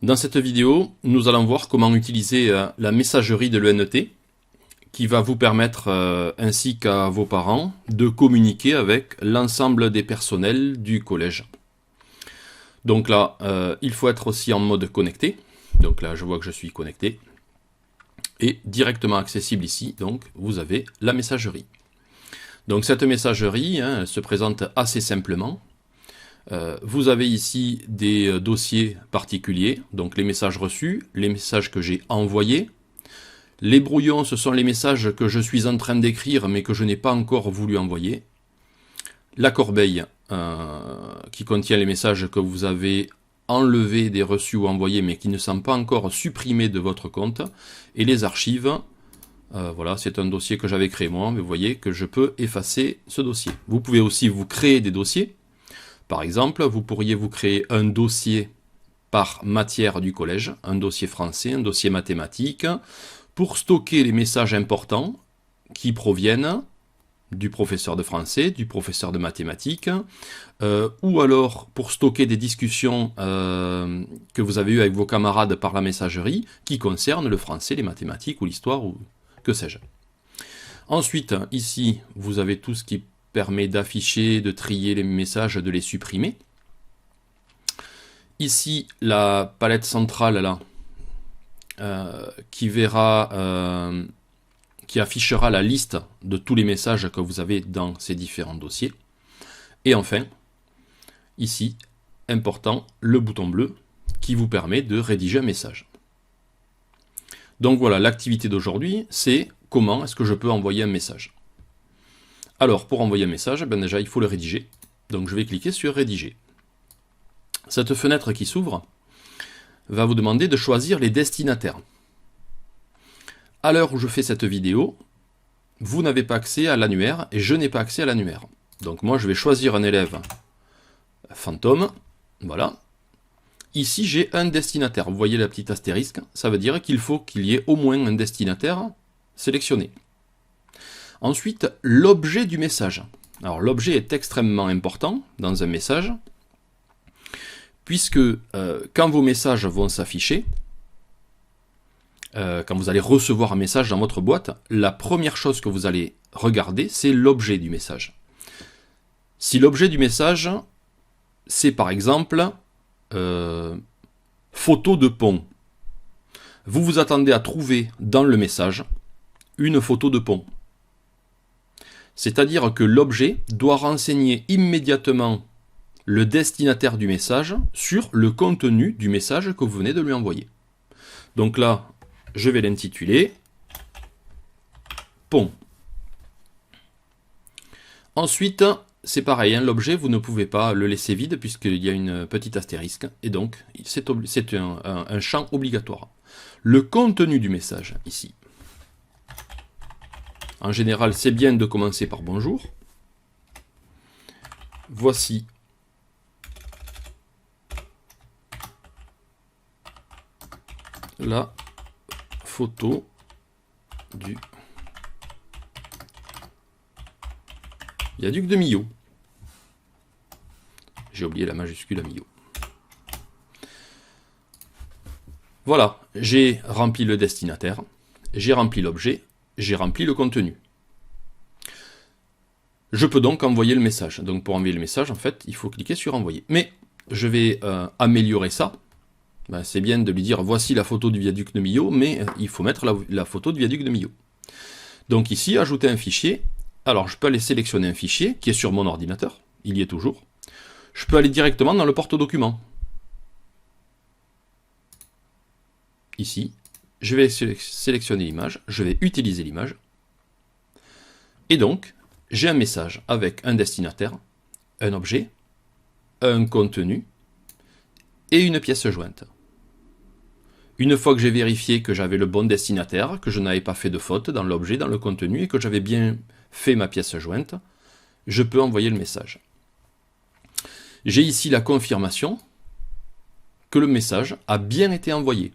Dans cette vidéo, nous allons voir comment utiliser la messagerie de l'ENT qui va vous permettre, ainsi qu'à vos parents, de communiquer avec l'ensemble des personnels du collège. Donc là, il faut être aussi en mode connecté. Donc là, je vois que je suis connecté. Et directement accessible ici, donc vous avez la messagerie. Donc cette messagerie, elle se présente assez simplement. Vous avez ici des dossiers particuliers, donc les messages reçus, les messages que j'ai envoyés. Les brouillons, ce sont les messages que je suis en train d'écrire mais que je n'ai pas encore voulu envoyer. La corbeille qui contient les messages que vous avez enlevés des reçus ou envoyés mais qui ne sont pas encore supprimés de votre compte. Et les archives, voilà, c'est un dossier que j'avais créé moi, mais vous voyez que je peux effacer ce dossier. Vous pouvez aussi vous créer des dossiers. Par exemple, vous pourriez vous créer un dossier par matière du collège, un dossier français, un dossier mathématique, pour stocker les messages importants qui proviennent du professeur de français, du professeur de mathématiques, ou alors pour stocker des discussions que vous avez eues avec vos camarades par la messagerie, qui concernent le français, les mathématiques ou l'histoire, ou que sais-je. Ensuite, ici, vous avez tout ce qui permet d'afficher, de trier les messages, de les supprimer. Ici, la palette centrale là, qui affichera la liste de tous les messages que vous avez dans ces différents dossiers. Et enfin, ici, important, le bouton bleu qui vous permet de rédiger un message. Donc voilà, l'activité d'aujourd'hui, c'est comment est-ce que je peux envoyer un message. Alors, pour envoyer un message, ben déjà, il faut le rédiger. Donc, je vais cliquer sur « Rédiger ». Cette fenêtre qui s'ouvre va vous demander de choisir les destinataires. À l'heure où je fais cette vidéo, vous n'avez pas accès à l'annuaire et je n'ai pas accès à l'annuaire. Donc, moi, je vais choisir un élève fantôme. Voilà. Ici, j'ai un destinataire. Vous voyez la petite astérisque. Ça veut dire qu'il faut qu'il y ait au moins un destinataire sélectionné. Ensuite, l'objet du message. Alors l'objet est extrêmement important dans un message, puisque quand vos messages vont s'afficher, quand vous allez recevoir un message dans votre boîte, la première chose que vous allez regarder, c'est l'objet du message. Si l'objet du message, c'est par exemple photo de pont, vous vous attendez à trouver dans le message une photo de pont. C'est-à-dire que l'objet doit renseigner immédiatement le destinataire du message sur le contenu du message que vous venez de lui envoyer. Donc là, je vais l'intituler « Pont ». Ensuite, c'est pareil, l'objet, vous ne pouvez pas le laisser vide puisqu'il y a une petite astérisque. Et donc, c'est un champ obligatoire. Le contenu du message, ici. En général, c'est bien de commencer par bonjour. Voici la photo du viaduc de Millau. J'ai oublié la majuscule à Millau. Voilà, j'ai rempli le destinataire, j'ai rempli l'objet, j'ai rempli le contenu. Je peux donc envoyer le message. Donc pour envoyer le message, en fait, il faut cliquer sur envoyer. Mais je vais améliorer ça. Ben, c'est bien de lui dire voici la photo du viaduc de Millau, mais il faut mettre la photo du viaduc de Millau. Donc ici, ajouter un fichier. Alors je peux aller sélectionner un fichier qui est sur mon ordinateur. Il y est toujours. Je peux aller directement dans le porte-document. Ici. Je vais sélectionner l'image, je vais utiliser l'image. Et donc, j'ai un message avec un destinataire, un objet, un contenu et une pièce jointe. Une fois que j'ai vérifié que j'avais le bon destinataire, que je n'avais pas fait de faute dans l'objet, dans le contenu, et que j'avais bien fait ma pièce jointe, je peux envoyer le message. J'ai ici la confirmation que le message a bien été envoyé.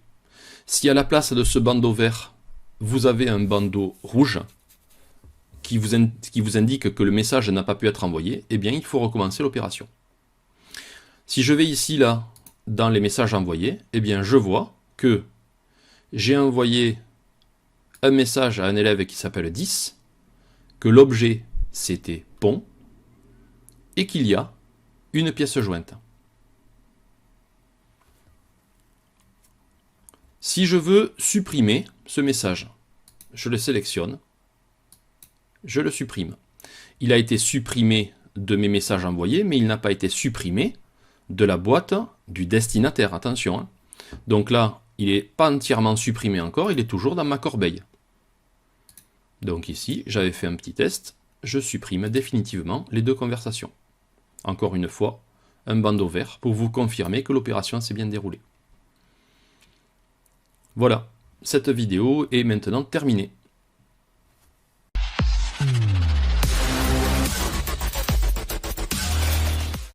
Si à la place de ce bandeau vert, vous avez un bandeau rouge qui vous indique que le message n'a pas pu être envoyé, eh bien il faut recommencer l'opération. Si je vais ici, là, dans les messages envoyés, eh bien je vois que j'ai envoyé un message à un élève qui s'appelle 10, que l'objet c'était pont, et qu'il y a une pièce jointe. Si je veux supprimer ce message, je le sélectionne, je le supprime. Il a été supprimé de mes messages envoyés, mais il n'a pas été supprimé de la boîte du destinataire. Attention, hein. Donc là, il n'est pas entièrement supprimé encore, il est toujours dans ma corbeille. Donc ici, j'avais fait un petit test, je supprime définitivement les deux conversations. Encore une fois, un bandeau vert pour vous confirmer que l'opération s'est bien déroulée. Voilà, cette vidéo est maintenant terminée.